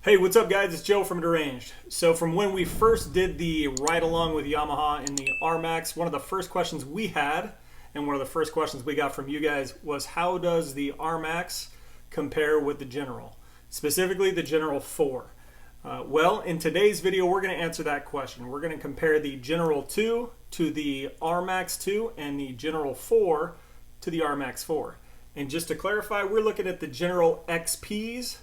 Hey, what's up guys? It's Joe from Deranged. So from when we first did the ride along with Yamaha in the RMAX, one of the first questions we had, and one of the first questions we got from you guys was how does the RMAX compare with the General? Specifically the General 4. Well, in today's video we're going to answer that question. We're going to compare the General 2 to the RMAX 2 and the General 4 to the RMAX 4. And just to clarify, we're looking at the General XPs,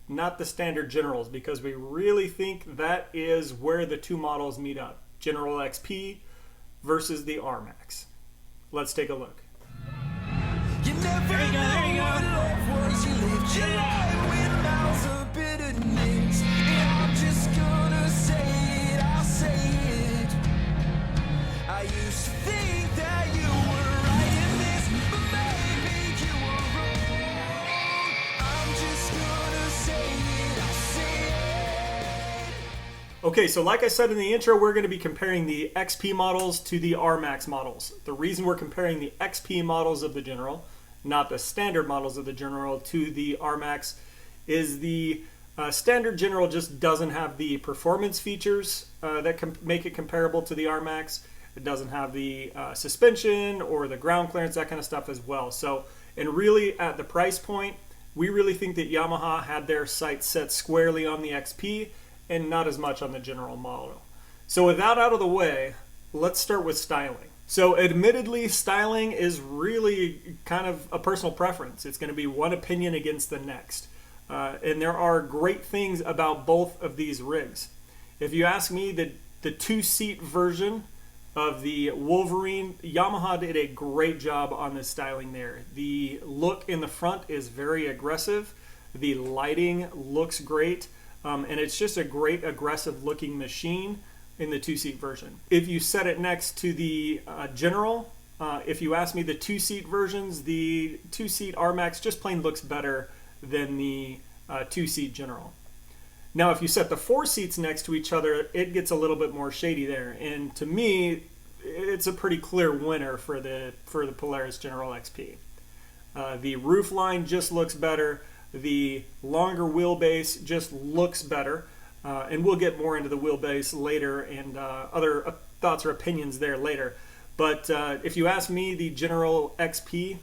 not the standard Generals, because we really think that is where the two models meet up. General XP versus the RMAX. Let's take a look. You never there you go, there you go. I'm just gonna say it, I'll say it. I used to think that you were right in this, but maybe you were wrong. I'm just gonna say it, I'll say it. Okay, so like I said in the intro, we're going to be comparing the XP models to the RMAX models. The reason we're comparing the XP models of the General, not the standard models of the General, to the RMAX is the standard General just doesn't have the performance features that can make it comparable to the RMAX. It doesn't have the suspension or the ground clearance, that kind of stuff as well. So, and really at the price point, we really think that Yamaha had their sights set squarely on the XP and not as much on the General model. So with that out of the way, let's start with styling. So admittedly, styling is really kind of a personal preference. It's going to be one opinion against the next. And there are great things about both of these rigs. If you ask me, the two-seat version of the Wolverine, Yamaha did a great job on the styling there. The look in the front is very aggressive. The lighting looks great. And it's just a great aggressive looking machine in the two-seat version. If you set it next to the General, if you ask me the two-seat versions, the two-seat RMAX just plain looks better than the two-seat General. Now if you set the four seats next to each other, it gets a little bit more shady there. And to me, it's a pretty clear winner for the Polaris General XP. The roof line just looks better. The longer wheelbase just looks better, and we'll get more into the wheelbase later and other thoughts or opinions there later. But if you ask me, the General XP,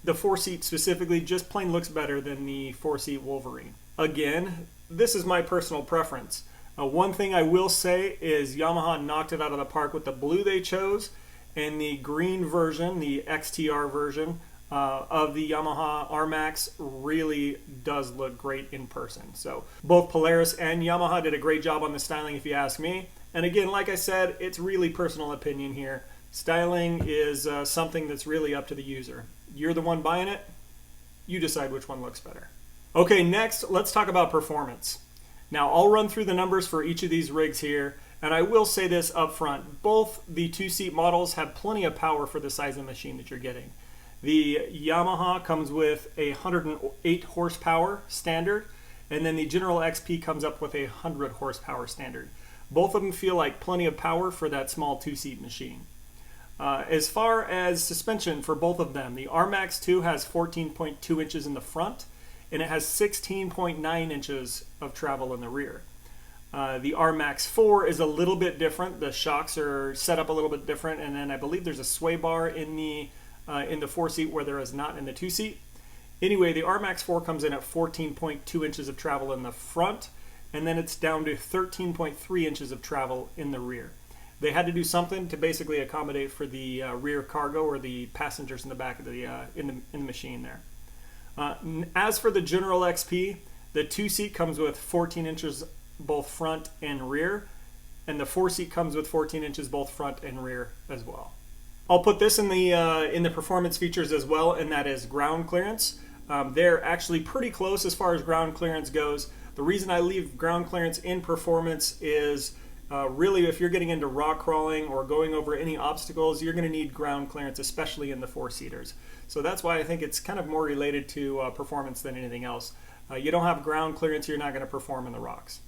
the four-seat specifically, just plain looks better than the four-seat Wolverine. Again, this is my personal preference. One thing I will say is Yamaha knocked it out of the park with the blue they chose, and the green version, the XTR version, of the Yamaha RMAX really does look great in person. So both Polaris and Yamaha did a great job on the styling if you ask me. And again, like I said, it's really personal opinion here. Styling is something that's really up to the user. You're the one buying it. You decide which one looks better. Okay, next let's talk about performance. Now I'll run through the numbers for each of these rigs here. And I will say this up front. Both the two-seat models have plenty of power for the size of machine that you're getting. The Yamaha comes with a 108 horsepower standard, and then the General XP comes up with a 100 horsepower standard. Both of them feel like plenty of power for that small two-seat machine. As far as suspension for both of them, the RMAX 2 has 14.2 inches in the front, and it has 16.9 inches of travel in the rear. The RMAX 4 is a little bit different. The shocks are set up a little bit different, and then I believe there's a sway bar in the four-seat where there is not in the two-seat. Anyway, the RMAX 4 comes in at 14.2 inches of travel in the front, and then it's down to 13.3 inches of travel in the rear. They had to do something to basically accommodate for the rear cargo or the passengers in the back of the in the machine there. As for the General XP, the two-seat comes with 14 inches both front and rear, and the four-seat comes with 14 inches both front and rear as well. I'll put this in the performance features as well, and that is ground clearance. They're actually pretty close as far as ground clearance goes. The reason I leave ground clearance in performance is really if you're getting into rock crawling or going over any obstacles, you're going to need ground clearance, especially in the four-seaters. So that's why I think it's kind of more related to performance than anything else. You don't have ground clearance, you're not going to perform in the rocks.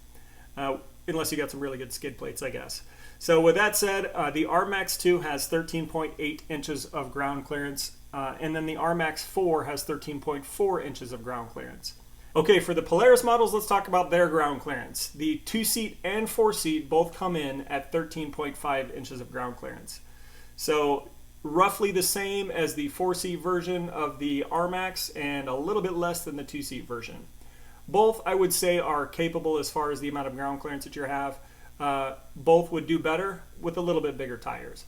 Unless you got some really good skid plates, I guess. So with that said, the RMAX 2 has 13.8 inches of ground clearance, and then the RMAX 4 has 13.4 inches of ground clearance. Okay, for the Polaris models, let's talk about their ground clearance. The 2-seat and 4-seat both come in at 13.5 inches of ground clearance. So roughly the same as the 4-seat version of the RMAX and a little bit less than the 2-seat version. Both, I would say, are capable as far as the amount of ground clearance that you have. Both would do better with a little bit bigger tires.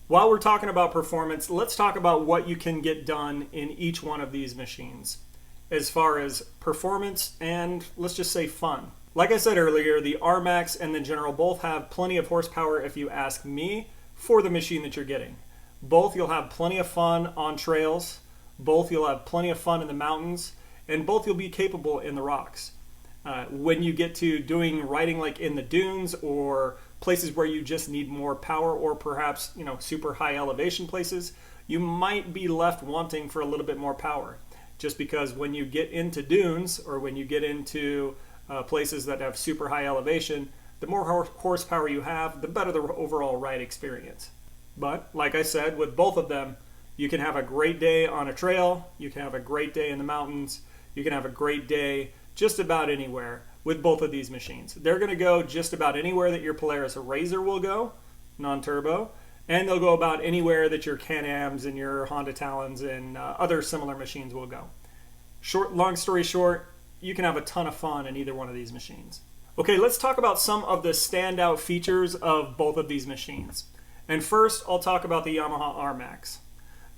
While we're talking about performance, let's talk about what you can get done in each one of these machines as far as performance and, let's just say, fun. Like I said earlier, the RMAX and the General both have plenty of horsepower, if you ask me, for the machine that you're getting. Both you'll have plenty of fun on trails, both you'll have plenty of fun in the mountains, and both you'll be capable in the rocks. When you get to doing riding like in the dunes or places where you just need more power, or perhaps super high elevation places, you might be left wanting for a little bit more power. Just because when you get into dunes or when you get into places that have super high elevation, the more horsepower you have, the better the overall ride experience. But like I said, with both of them, you can have a great day on a trail, you can have a great day in the mountains, you can have a great day just about anywhere with both of these machines. They're going to go just about anywhere that your Polaris RZR will go, non-turbo, and they'll go about anywhere that your Can-Ams and your Honda Talons and other similar machines will go. Long story short, you can have a ton of fun in either one of these machines. Okay, let's talk about some of the standout features of both of these machines. And first, I'll talk about the Yamaha RMAX.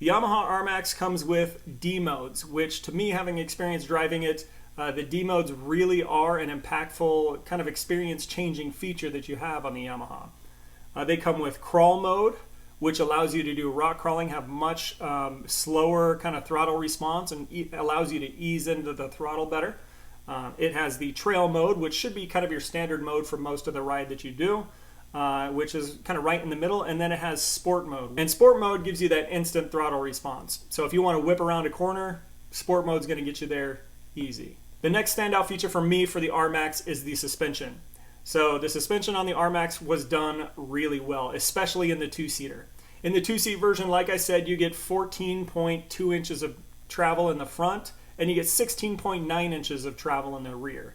The Yamaha RMAX comes with D modes, which to me, having experience driving it, the D modes really are an impactful kind of experience-changing feature that you have on the Yamaha. They come with crawl mode, which allows you to do rock crawling, have much slower kind of throttle response, and allows you to ease into the throttle better. It has the trail mode, which should be kind of your standard mode for most of the ride that you do, which is kind of right in the middle. And then it has sport mode. And sport mode gives you that instant throttle response. So if you want to whip around a corner, sport mode is going to get you there easy. The next standout feature for me for the RMAX is the suspension. So the suspension on the RMAX was done really well, especially in the 2-seater. In the 2-seat version, like I said, you get 14.2 inches of travel in the front, and you get 16.9 inches of travel in the rear.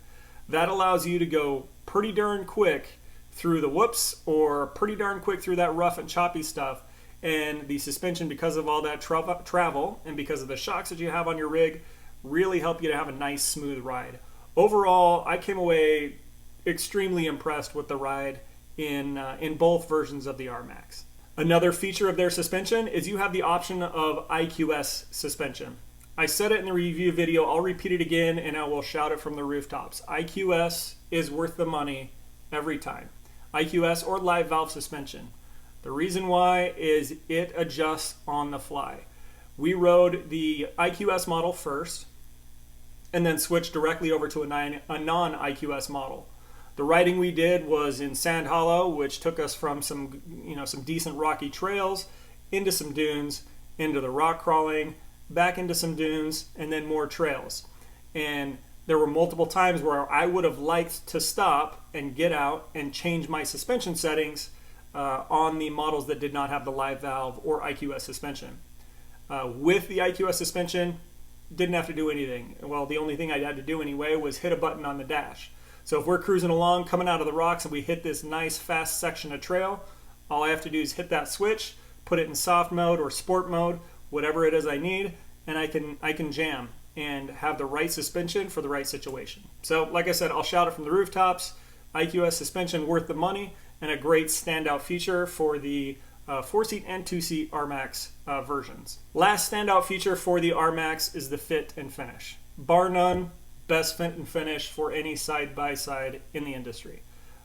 That allows you to go pretty darn quick through the whoops, or pretty darn quick through that rough and choppy stuff. And the suspension, because of all that travel and because of the shocks that you have on your rig, really help you to have a nice smooth ride. Overall, I came away extremely impressed with the ride in both versions of the RMAX. Another feature of their suspension is you have the option of IQS suspension. I said it in the review video, I'll repeat it again, and I will shout it from the rooftops. IQS is worth the money every time. IQS or live valve suspension. The reason why is it adjusts on the fly. We rode the IQS model first and then switched directly over to a non-IQS model. The riding we did was in Sand Hollow, which took us from some decent rocky trails into some dunes, into the rock crawling, back into some dunes, and then more trails. And there were multiple times where I would have liked to stop and get out and change my suspension settings on the models that did not have the live valve or IQS suspension. With the IQS suspension, didn't have to do anything. Well, the only thing I had to do anyway was hit a button on the dash. So if we're cruising along, coming out of the rocks, and we hit this nice fast section of trail, all I have to do is hit that switch, put it in soft mode or sport mode, whatever it is I need, and I can jam and have the right suspension for the right situation. So like I said, I'll shout it from the rooftops. IQS suspension worth the money, and a great standout feature for the 4-seat and 2-seat RMAX versions. Last standout feature for the RMAX is the fit and finish. Bar none, best fit and finish for any side-by-side in the industry.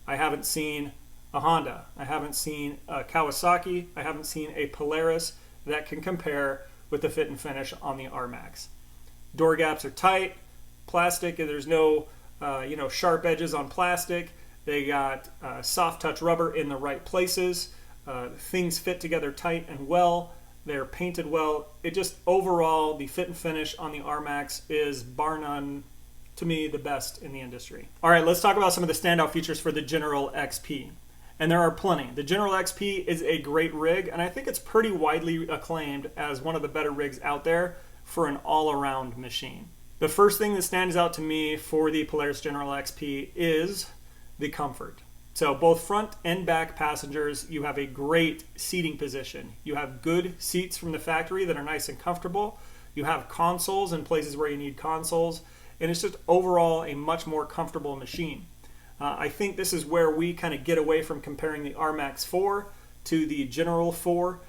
I haven't seen a Honda, I haven't seen a Kawasaki, I haven't seen a Polaris that can compare with the fit and finish on the RMAX. Door gaps are tight, plastic, and there's no sharp edges on plastic. They got soft touch rubber in the right places. Things fit together tight and well. They're painted well. It just overall, the fit and finish on the RMAX is bar none, to me, the best in the industry. All right, let's talk about some of the standout features for the General XP. And there are plenty. The General XP is a great rig, and I think it's pretty widely acclaimed as one of the better rigs out there for an all-around machine. The first thing that stands out to me for the Polaris General XP is the comfort. So both front and back passengers, you have a great seating position. You have good seats from the factory that are nice and comfortable. You have consoles in places where you need consoles. And it's just overall a much more comfortable machine. I think this is where we kind of get away from comparing the RMAX 4 to the General 4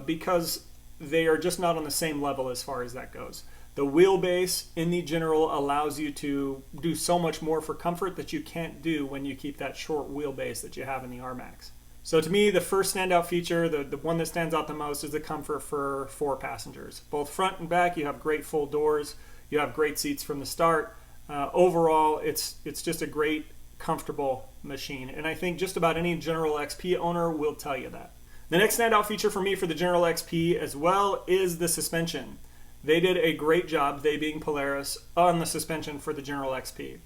because they are just not on the same level as far as that goes. The wheelbase in the General allows you to do so much more for comfort that you can't do when you keep that short wheelbase that you have in the RMAX. So to me, the first standout feature, the one that stands out the most, is the comfort for 4 passengers. Both front and back, you have great full doors. You have great seats from the start. Overall, it's just a great, comfortable machine. And I think just about any General XP owner will tell you that. The next standout feature for me for the General XP as well is the suspension. They did a great job, they being Polaris, on the suspension for the General XP.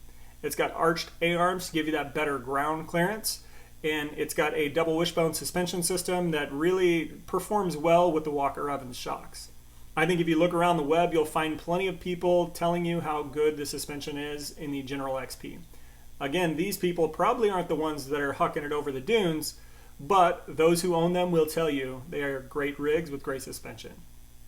It's got arched A-arms to give you that better ground clearance, and it's got a double wishbone suspension system that really performs well with the Walker Evans shocks. I think if you look around the web, you'll find plenty of people telling you how good the suspension is in the General XP. Again, these people probably aren't the ones that are hucking it over the dunes, but those who own them will tell you they are great rigs with great suspension.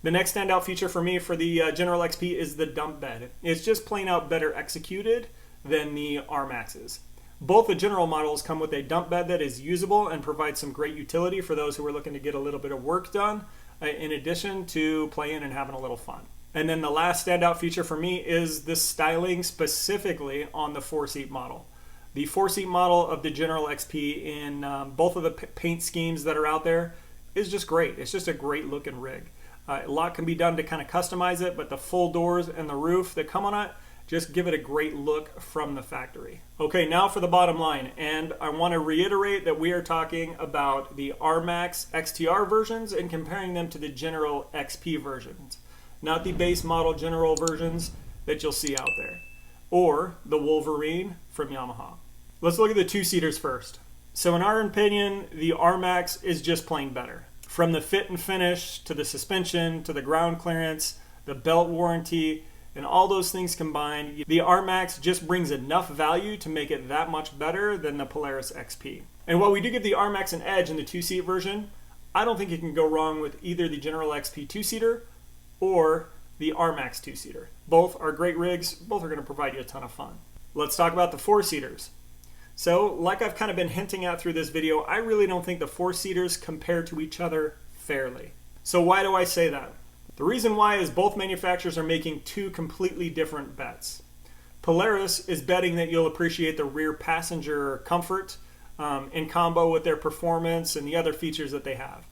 The next standout feature for me for the General XP is the dump bed. It's just plain out better executed than the RMAXs. Both the General models come with a dump bed that is usable and provides some great utility for those who are looking to get a little bit of work done, in addition to playing and having a little fun. And then the last standout feature for me is the styling specifically on the 4-seat model. The 4-seat model of the General XP in both of the paint schemes that are out there is just great. It's just a great looking rig. A lot can be done to kind of customize it, but the full doors and the roof that come on it just give it a great look from the factory. Okay, now for the bottom line, and I want to reiterate that we are talking about the RMAX XTR versions and comparing them to the General XP versions, not the base model General versions that you'll see out there, or the Wolverine from Yamaha. Let's look at the 2-seaters first. So in our opinion, the RMAX is just plain better. From the fit and finish, to the suspension, to the ground clearance, the belt warranty, and all those things combined, the RMAX just brings enough value to make it that much better than the Polaris XP. And while we do give the RMAX an edge in the 2-seat version, I don't think you can go wrong with either the General XP 2-seater or the RMAX 2-seater. Both are great rigs, both are going to provide you a ton of fun. Let's talk about the 4-seaters. So, like I've kind of been hinting at through this video, I really don't think the 4-seaters compare to each other fairly. So why do I say that? The reason why is both manufacturers are making 2 completely different bets. Polaris is betting that you'll appreciate the rear passenger comfort in combo with their performance and the other features that they have.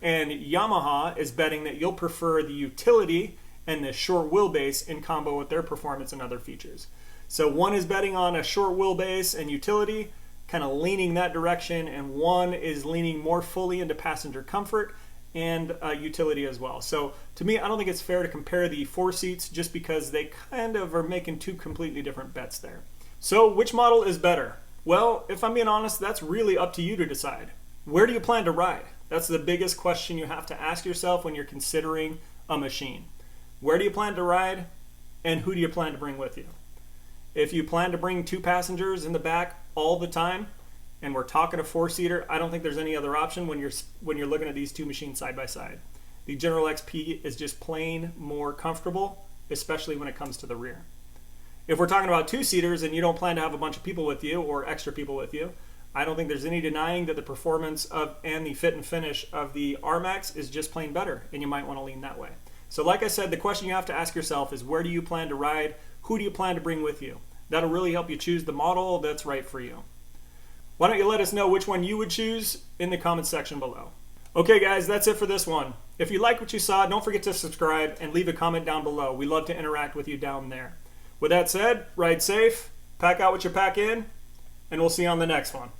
And Yamaha is betting that you'll prefer the utility and the short wheelbase in combo with their performance and other features. So one is betting on a short wheelbase and utility, kind of leaning that direction, and one is leaning more fully into passenger comfort and utility as well. So to me, I don't think it's fair to compare the 4 seats just because they kind of are making 2 completely different bets there. So which model is better? Well, if I'm being honest, that's really up to you to decide. Where do you plan to ride? That's the biggest question you have to ask yourself when you're considering a machine. Where do you plan to ride, and who do you plan to bring with you? If you plan to bring 2 passengers in the back all the time, and we're talking a 4-seater, I don't think there's any other option when you're looking at these 2 machines side by side. The General XP is just plain more comfortable, especially when it comes to the rear. If we're talking about 2-seaters and you don't plan to have a bunch of people with you or extra people with you, I don't think there's any denying that the performance of and the fit and finish of the RMAX is just plain better, and you might want to lean that way. So like I said, the question you have to ask yourself is, where do you plan to ride? Who do you plan to bring with you? That'll really help you choose the model that's right for you. Why don't you let us know which one you would choose in the comments section below. Okay guys, that's it for this one. If you like what you saw, don't forget to subscribe and leave a comment down below. We love to interact with you down there. With that said, ride safe, pack out what you pack in, and we'll see you on the next one.